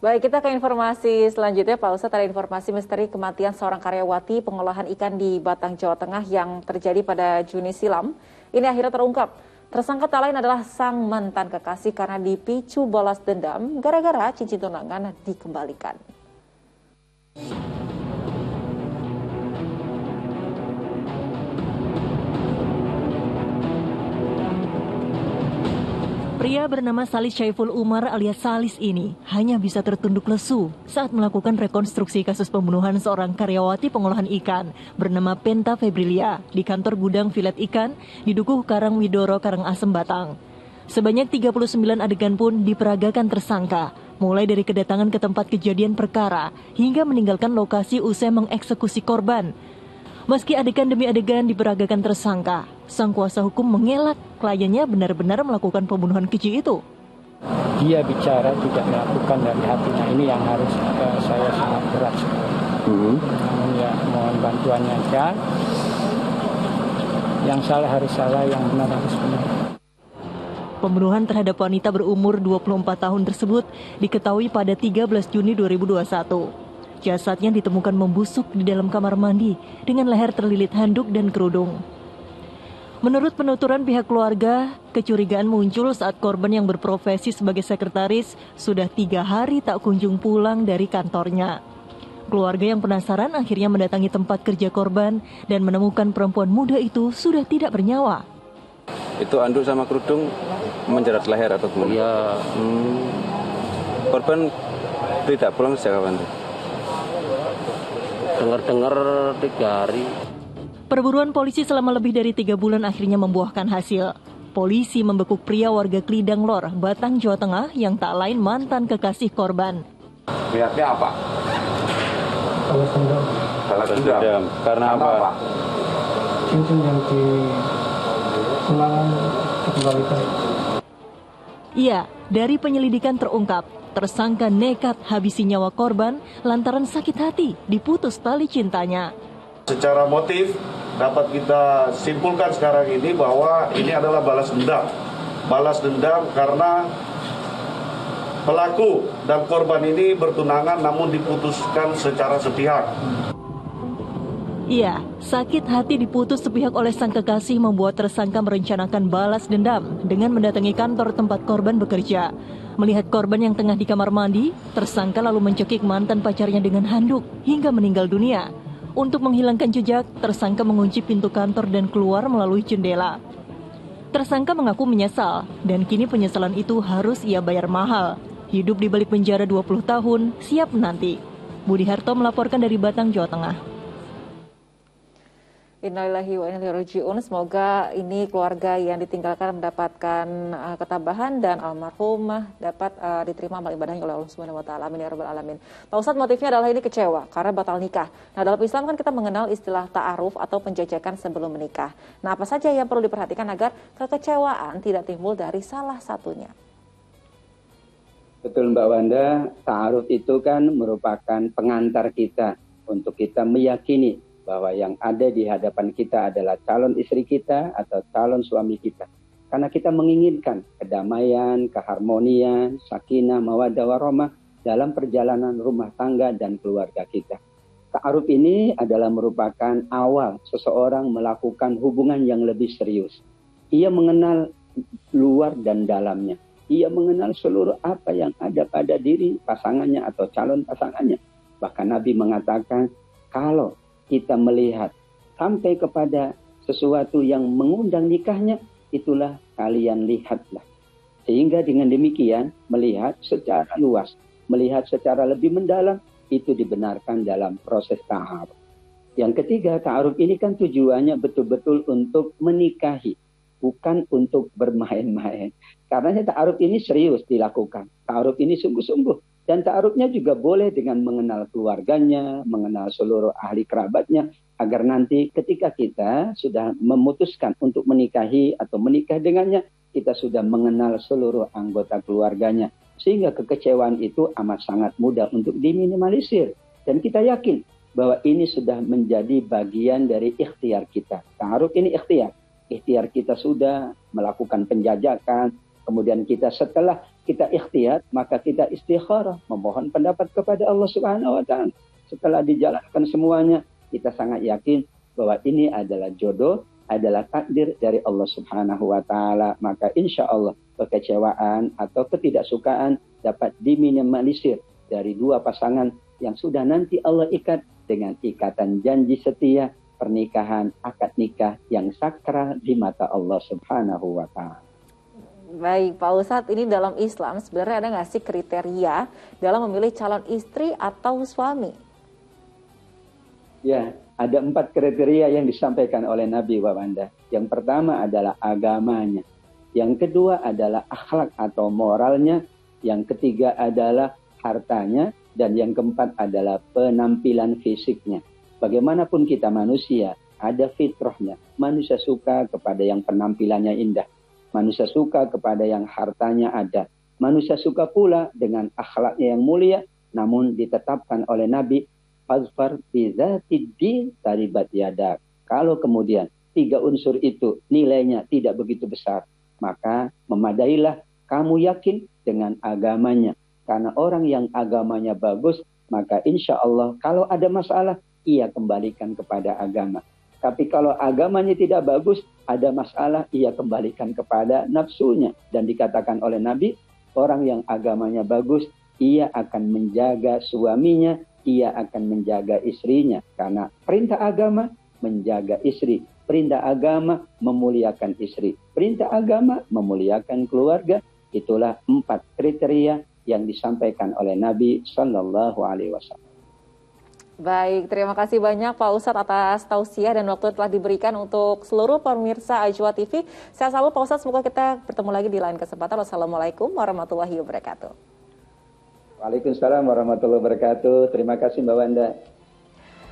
Baik, kita ke informasi selanjutnya. Pak Ustadz, ada informasi misteri kematian seorang karyawati pengolahan ikan di Batang, Jawa Tengah yang terjadi pada Juni silam. Ini akhirnya terungkap. Tersangka tak lain adalah sang mantan kekasih karena dipicu balas dendam gara-gara cincin tunangan dikembalikan. Pria bernama Salis Syaiful Umar alias Salis ini hanya bisa tertunduk lesu saat melakukan rekonstruksi kasus pembunuhan seorang karyawati pengolahan ikan bernama Penta Febrilia di kantor gudang filet ikan di Dukuh Karangwidoro, Karangasem, Batang. Sebanyak 39 adegan pun diperagakan tersangka, mulai dari kedatangan ke tempat kejadian perkara hingga meninggalkan lokasi usai mengeksekusi korban. Meski adegan demi adegan diperagakan tersangka, sang kuasa hukum mengelak kliennya benar-benar melakukan pembunuhan keji itu. Dia bicara tidak melakukan dari hatinya, ini yang harus saya sangat berat. Namun ya mohon bantuannya aja. Yang salah harus salah, yang benar harus benar. Pembunuhan terhadap wanita berumur 24 tahun tersebut diketahui pada 13 Juni 2021. Jasadnya ditemukan membusuk di dalam kamar mandi dengan leher terlilit handuk dan kerudung. Menurut penuturan pihak keluarga, kecurigaan muncul saat korban yang berprofesi sebagai sekretaris sudah 3 hari tak kunjung pulang dari kantornya. Keluarga yang penasaran akhirnya mendatangi tempat kerja korban dan menemukan perempuan muda itu sudah tidak bernyawa. Itu anduk sama kerudung menjerat leher atau belum? Iya. Korban tidak pulang sejak kapan? Dengar-dengar 3 hari. Perburuan polisi selama lebih dari 3 bulan akhirnya membuahkan hasil. Polisi membekuk pria warga Klidang Lor, Batang, Jawa Tengah yang tak lain mantan kekasih korban. Niatnya apa? Balas dendam. Balas dendam. Karena apa? Cincin yang di tunangan dikembalikan. Iya, dari penyelidikan terungkap, tersangka nekat habisi nyawa korban lantaran sakit hati diputus tali cintanya. Secara motif dapat kita simpulkan sekarang ini bahwa ini adalah balas dendam. Balas dendam karena pelaku dan korban ini bertunangan namun diputuskan secara sepihak. Iya, sakit hati diputus sepihak oleh sang kekasih membuat tersangka merencanakan balas dendam dengan mendatangi kantor tempat korban bekerja. Melihat korban yang tengah di kamar mandi, tersangka lalu mencekik mantan pacarnya dengan handuk hingga meninggal dunia. Untuk menghilangkan jejak, tersangka mengunci pintu kantor dan keluar melalui jendela. Tersangka mengaku menyesal dan kini penyesalan itu harus ia bayar mahal. Hidup di balik penjara 20 tahun, siap menanti. Budi Harto melaporkan dari Batang, Jawa Tengah. Innalillahi wa inna ilaihi raji'un. Semoga ini keluarga yang ditinggalkan mendapatkan ketabahan dan almarhum dapat diterima amal ibadahnya oleh Allah Subhanahu wa taala. Amin ya rabbal alamin. Pak Ustadz, motifnya adalah ini kecewa karena batal nikah. Nah, dalam Islam kan kita mengenal istilah ta'aruf atau penjajakan sebelum menikah. Nah, apa saja yang perlu diperhatikan agar kekecewaan tidak timbul dari salah satunya? Betul Mbak Wanda, ta'aruf itu kan merupakan pengantar kita untuk kita meyakini bahwa yang ada di hadapan kita adalah calon istri kita atau calon suami kita. Karena kita menginginkan kedamaian, keharmonian, sakinah, mawaddah warahmah dalam perjalanan rumah tangga dan keluarga kita. Ta'aruf ini adalah merupakan awal seseorang melakukan hubungan yang lebih serius. Ia mengenal luar dan dalamnya. Ia mengenal seluruh apa yang ada pada diri pasangannya atau calon pasangannya. Bahkan Nabi mengatakan, kalau kita melihat sampai kepada sesuatu yang mengundang nikahnya, itulah kalian lihatlah. Sehingga dengan demikian, melihat secara luas, melihat secara lebih mendalam, itu dibenarkan dalam proses ta'aruf. Yang ketiga, ta'aruf ini kan tujuannya betul-betul untuk menikahi, bukan untuk bermain-main. Karena ta'aruf ini serius dilakukan. Ta'aruf ini sungguh-sungguh. Dan ta'arufnya juga boleh dengan mengenal keluarganya, mengenal seluruh ahli kerabatnya, agar nanti ketika kita sudah memutuskan untuk menikahi atau menikah dengannya, kita sudah mengenal seluruh anggota keluarganya. Sehingga kekecewaan itu amat sangat mudah untuk diminimalisir. Dan kita yakin bahwa ini sudah menjadi bagian dari ikhtiar kita. Ta'aruf ini ikhtiar. Ikhtiar kita sudah melakukan penjajakan, Kemudian kita setelah kita ikhtiyat, maka kita istikharah, memohon pendapat kepada Allah Subhanahu wa taala. Setelah dijalankan semuanya, kita sangat yakin bahwa ini adalah jodoh, adalah takdir dari Allah Subhanahu wa taala. Maka insya Allah kekecewaan atau ketidaksukaan dapat diminimalisir dari dua pasangan yang sudah nanti Allah ikat dengan ikatan janji setia, pernikahan, akad nikah yang sakral di mata Allah Subhanahu wa taala. Baik, Pak Ustadz, ini dalam Islam sebenarnya ada nggak sih kriteria dalam memilih calon istri atau suami? Ya, ada 4 kriteria yang disampaikan oleh Nabi Wawanda. Yang pertama adalah agamanya. Yang kedua adalah akhlak atau moralnya. Yang ketiga adalah hartanya. Dan yang keempat adalah penampilan fisiknya. Bagaimanapun kita manusia, ada fitrahnya. Manusia suka kepada yang penampilannya indah. Manusia suka kepada yang hartanya ada. Manusia suka pula dengan akhlaknya yang mulia. Namun ditetapkan oleh Nabi, fazfar bizatid din taribat yadak. Kalau kemudian 3 unsur itu nilainya tidak begitu besar, maka memadailah kamu yakin dengan agamanya. Karena orang yang agamanya bagus, maka insya Allah kalau ada masalah, ia kembalikan kepada agama. Tapi kalau agamanya tidak bagus, ada masalah, ia kembalikan kepada nafsunya. Dan dikatakan oleh Nabi, orang yang agamanya bagus, ia akan menjaga suaminya, ia akan menjaga istrinya. Karena perintah agama menjaga istri. Perintah agama memuliakan istri. Perintah agama memuliakan keluarga. Itulah 4 kriteria yang disampaikan oleh Nabi Sallallahu Alaihi Wasallam. Baik, terima kasih banyak Pak Ustadz atas tausiah dan waktu telah diberikan untuk seluruh pemirsa Ajwa TV. Sehat selalu Pak Ustadz, semoga kita bertemu lagi di lain kesempatan. Wassalamualaikum warahmatullahi wabarakatuh. Waalaikumsalam warahmatullahi wabarakatuh. Terima kasih Mbak Wanda.